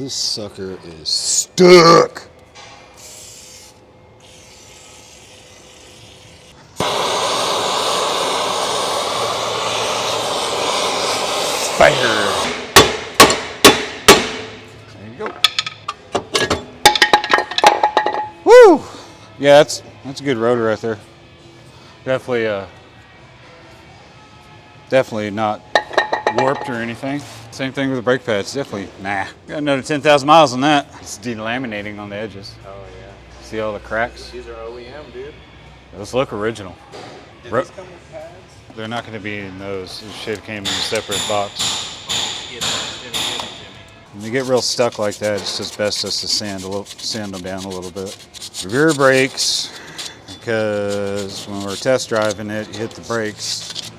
This sucker is stuck. Fire. There you go. Woo! Yeah, that's a good rotor right there. Definitely not warped or anything. Same thing with the brake pads. Definitely, nah. Got another 10,000 miles on that. It's delaminating on the edges. Oh yeah. See all the cracks? These are OEM, dude. Those look original. Did these come with pads? They're not going to be in those. This shit came in a separate box. When they get real stuck like that, it's just best just to sand them down a little bit. Rear brakes, because when we're test driving it, you hit the brakes, it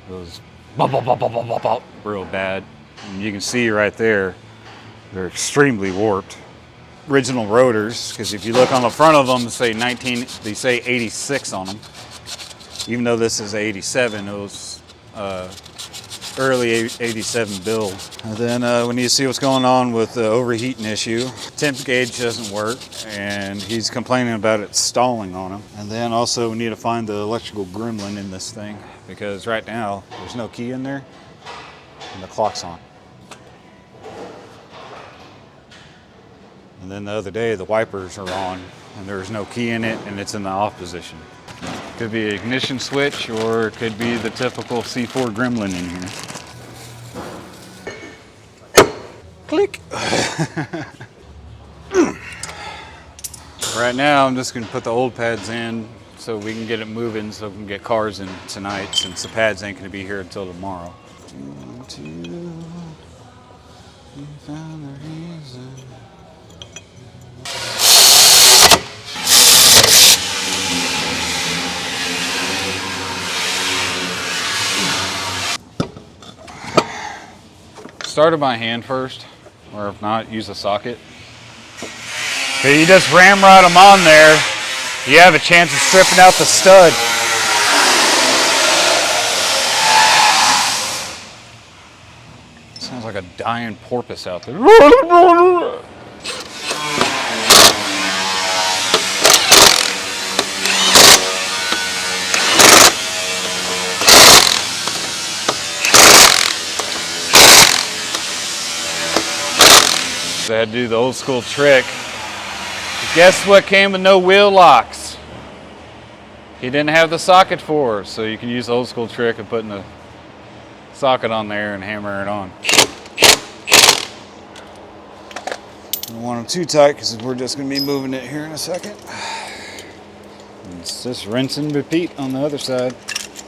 goes bop, bop, bop, bop, bop, bop, real bad. And you can see right there, they're extremely warped. Original rotors, because if you look on the front of them, they say 86 on them. Even though this is 87, it was early 87 build. And then when you see what's going on with the overheating issue, temp gauge doesn't work, and he's complaining about it stalling on him. And then also we need to find the electrical gremlin in this thing, because right now there's no key in there, and the clock's on. And then the other day the wipers are on, and there's no key in it, and it's in the off position. Could be an ignition switch, or it could be the typical C4 gremlin in here. Click. Right now, I'm just gonna put the old pads in so we can get it moving, so we can get cars in tonight, since the pads ain't gonna be here until tomorrow. We found the reason. Started by hand first, or if not, use a socket. Okay, you just ramrod them on there, you have a chance of stripping out the stud. Sounds like a dying porpoise out there. I had to do the old school trick. Guess what came with no wheel locks? He didn't have the socket for, so you can use the old school trick of putting the socket on there and hammer it on. Don't want them too tight because we're just going to be moving it here in a second. It's just rinse and repeat on the other side.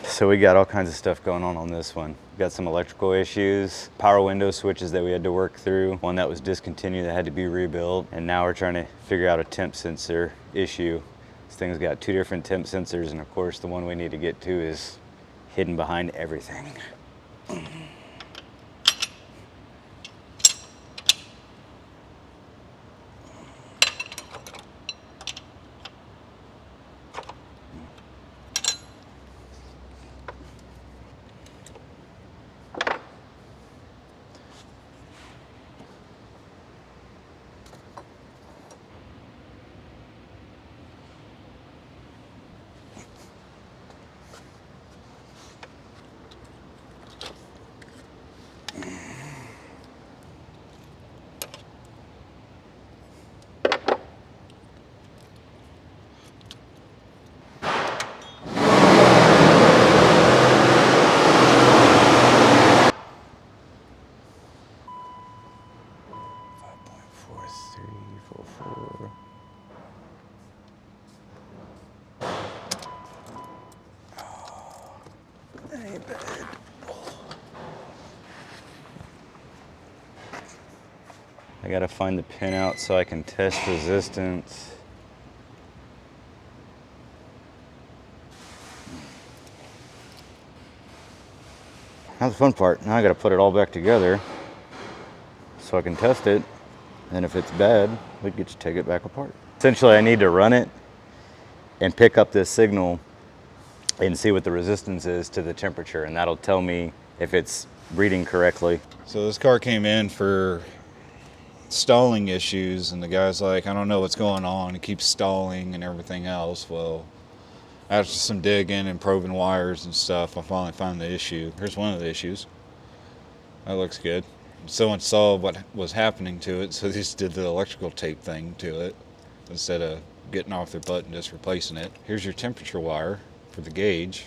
So we got all kinds of stuff going on this one. We got some electrical issues, power window switches that we had to work through, one that was discontinued that had to be rebuilt, and now we're trying to figure out a temp sensor issue. This thing's got 2 different temp sensors, and of course the one we need to get to is hidden behind everything. I gotta find the pin out so I can test resistance. Now the fun part, now I gotta put it all back together so I can test it. And if it's bad, we get to take it back apart. Essentially, I need to run it and pick up this signal and see what the resistance is to the temperature, and that'll tell me if it's reading correctly. So this car came in for stalling issues, and the guy's like, I don't know what's going on. It keeps stalling and everything else. Well, after some digging and probing wires and stuff, I finally found the issue. Here's one of the issues. That looks good. Someone saw what was happening to it, so they just did the electrical tape thing to it instead of getting off their butt and just replacing it. Here's your temperature wire for the gauge.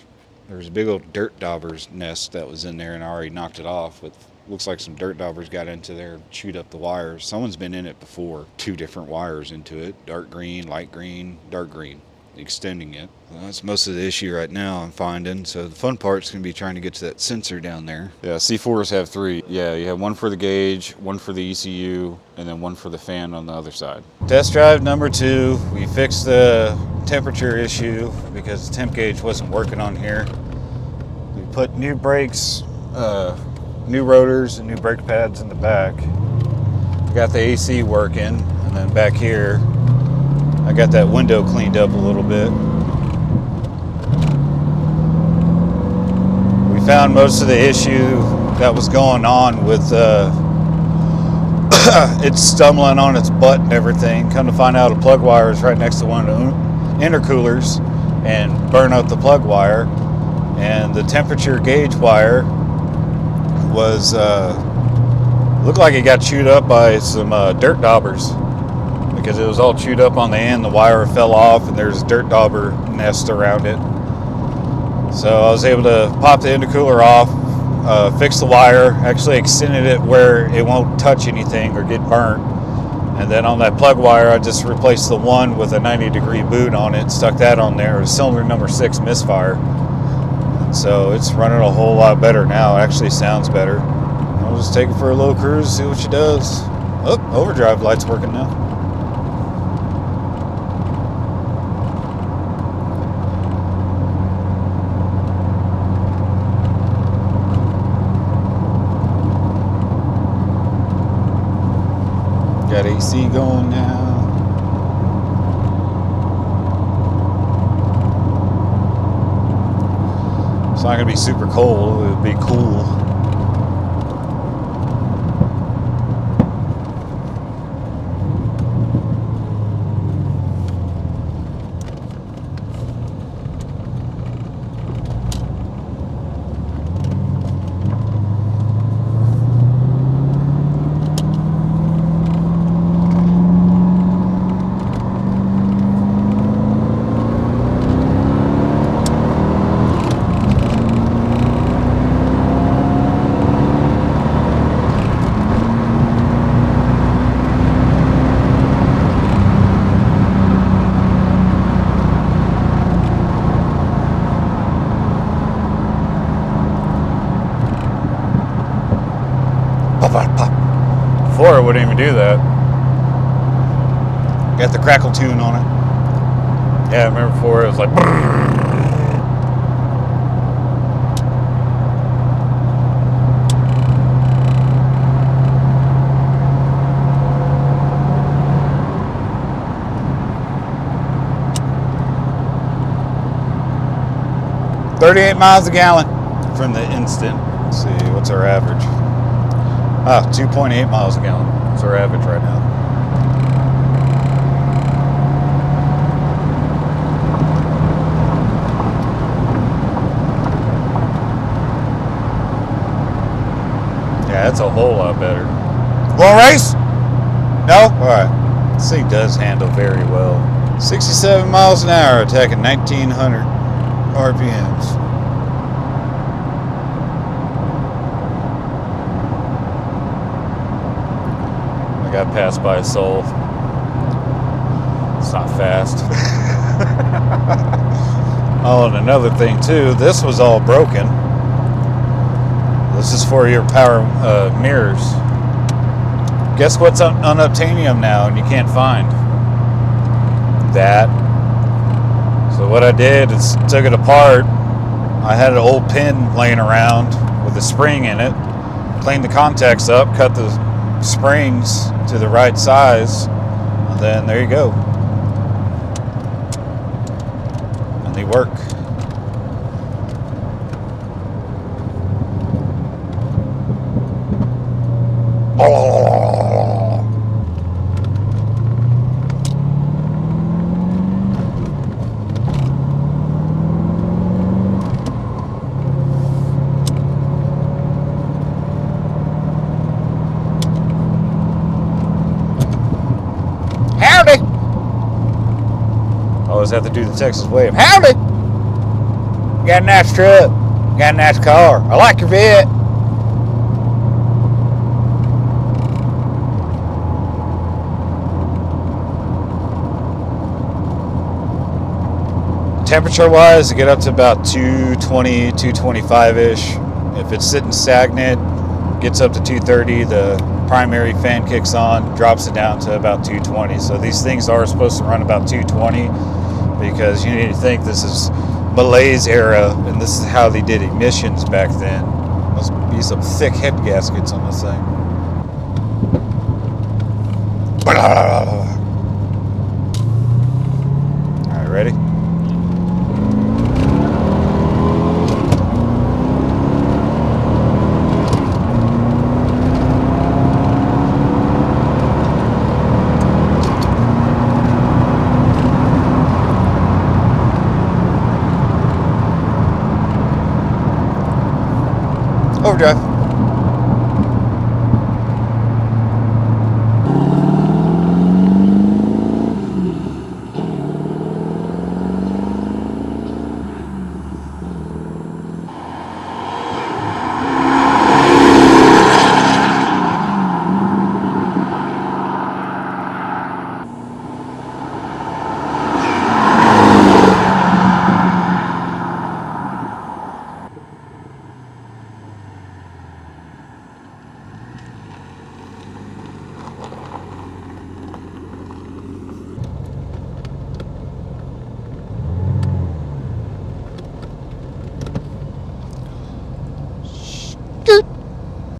There was a big old dirt dauber's nest that was in there, and I already knocked it off. But looks like some dirt daubers got into there and chewed up the wires. Someone's been in it before. 2 different wires into it: dark green, light green, dark green, extending it. Well, that's most of the issue right now I'm finding. So the fun part's going to be trying to get to that sensor down there. Yeah, C4s have 3. Yeah, you have one for the gauge, one for the ECU, and then one for the fan on the other side. Test drive number 2. We fixed the temperature issue because the temp gauge wasn't working on here. We put new brakes, new rotors, and new brake pads in the back. Got the AC working, and then back here I got that window cleaned up a little bit. We found most of the issue that was going on with it's stumbling on its butt and everything. Come to find out, a plug wire is right next to one of the intercoolers and burn out the plug wire. And the temperature gauge wire was looked like it got chewed up by some dirt daubers, because it was all chewed up on the end. The wire fell off, and there's a dirt dauber nest around it. So I was able to pop the intercooler off, fix the wire, actually extended it where it won't touch anything or get burnt. And then on that plug wire, I just replaced the one with a 90-degree boot on it, stuck that on there. It was cylinder number 6 misfire. So it's running a whole lot better now. It actually sounds better. I'll just take it for a little cruise, see what she does. Oh, overdrive light's working now. Got AC going now. It's not gonna be super cold, it'll be cool. Before it wouldn't even do that. Got the crackle tune on it. Yeah, I remember before it was like. $38 miles a gallon from the instant. Let's see, what's our average? 2.8 miles a gallon. That's our average right now. Yeah, that's a whole lot better. Want to race? No? Alright. This thing does handle very well. 67 miles an hour, attacking 1900 RPMs. I got passed by a Soul. It's not fast. Oh, and another thing too, this was all broken. This is for your power mirrors. Guess what's unobtainium now and you can't find? That. So what I did is took it apart. I had an old pin laying around with a spring in it. Cleaned the contacts up, cut the springs to the right size, and then there you go. And they work. Always have to do the Texas wave. Howdy! Got a nice truck. Got a nice car. I like your Corvette. Temperature wise, get up to about 220, 225-ish. If it's sitting stagnant, gets up to 230, the primary fan kicks on, drops it down to about 220. So these things are supposed to run about 220 because you need to think this is Malaise era and this is how they did emissions back then. Must be some thick head gaskets on this thing. Alright, ready? Overdrive.